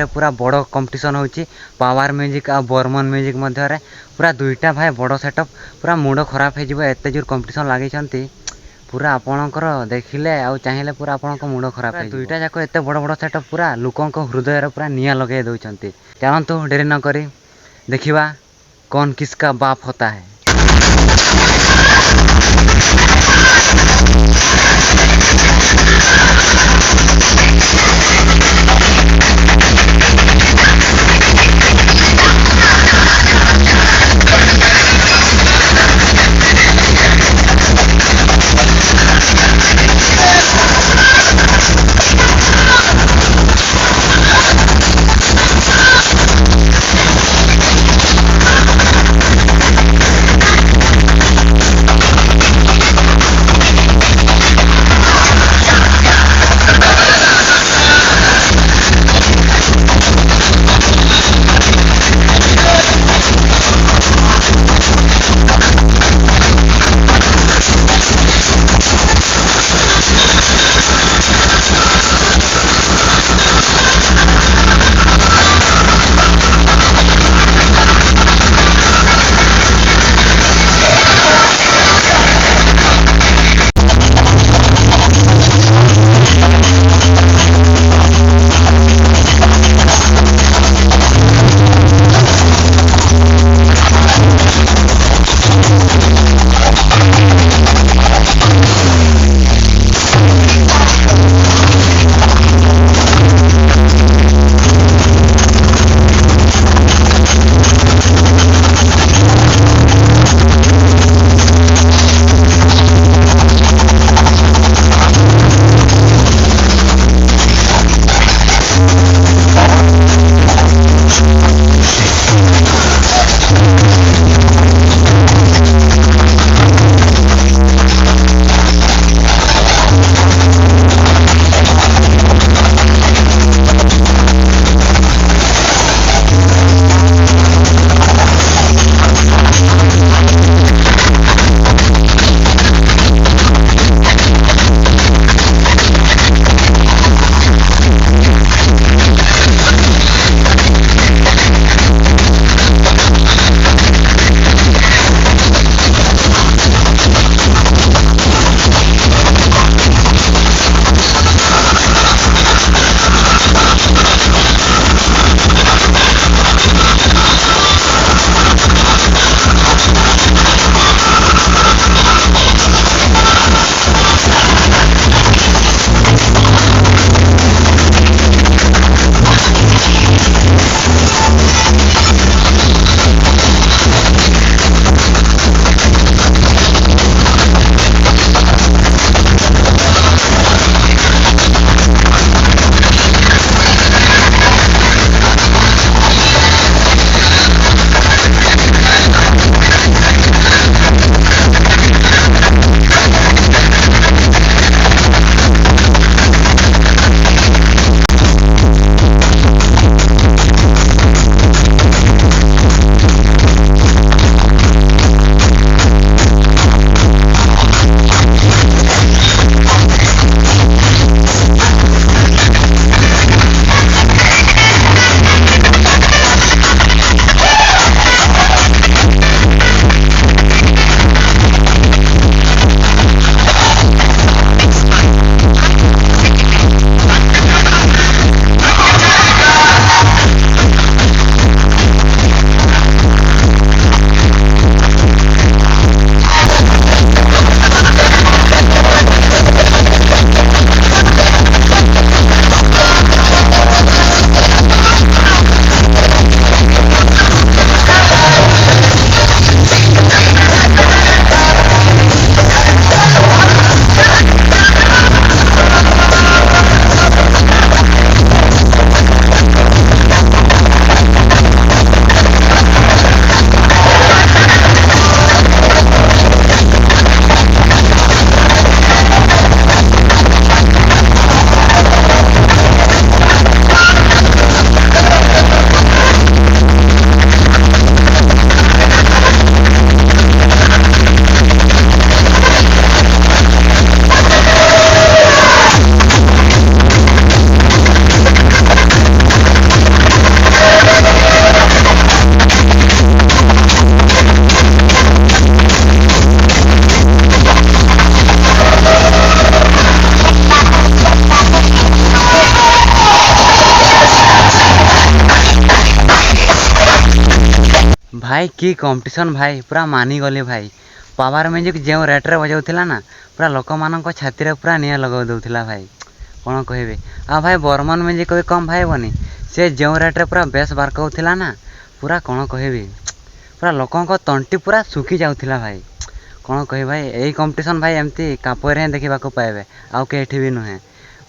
रे पूरा बड़ कंपटीशन होची पावर म्यूजिक आ बर्मन म्यूजिक मध्य रे पूरा दुईटा भाई बड़ सेटअप पूरा मुंड खराब हो जिवो एते जोर कंपटीशन लागि छंती पूरा आपणकर देखिले आउ चाहिए पूरा आपणक मुंड खराब है दुईटा जाक एते बड़ बड़ सेटअप पूरा लोकंक हृदय रे पूरा निया लगे दउचंती चलंतु डेरी न करी देखिबा कौन किसका बाप होता है। भाई कि कंपटीशन भाई पूरा मानिगली भाई। पावर म्यूजिक जो रेट्रे बजाउला ना पूरा लोक मान छाती पूरा निआं लगा दूसरा भाई कौन कहे। आ भाई बर्मन म्यूजिक भी कम भाई बनी से जो रेट्रे पूरा बेस बार कौला ना पूरा कौन कहे पूरा लोकों तंटी पूरा सुखी जाऊला भाई कौन कह भाई। यही कंपटीशन भाई एमती कापोई रे देखा पाइबे आउ कहीं भी नुहे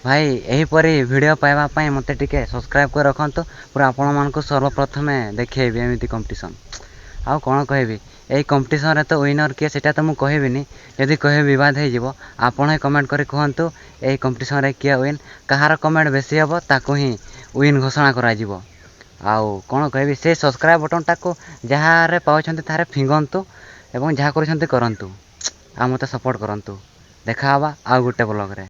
भाई। यहीपरी वीडियो पाइबापी मत टे सब्सक्राइब कर रखु पूरा आपण मानक सर्वप्रथम देखी एमती कंपटीशन आउ कौन कह। यही कंपटीशन तो विनर किए से तो मुझे कहबिनी जदि कहे विवाद हो आपड़ ही कमेंट कर कहतु यही कंपटीशन किए विन कहार कमेंट बेसी हम ताकू ही विन घोषणा करा आउ कौन कह से सब्सक्राइब बटनटा को जहाँ पाँच तारे फिंगंतु एवं जहाँ करूँ आ मत सपोर्ट करंतु। देखा आउ गोटे ब्लॉग रे।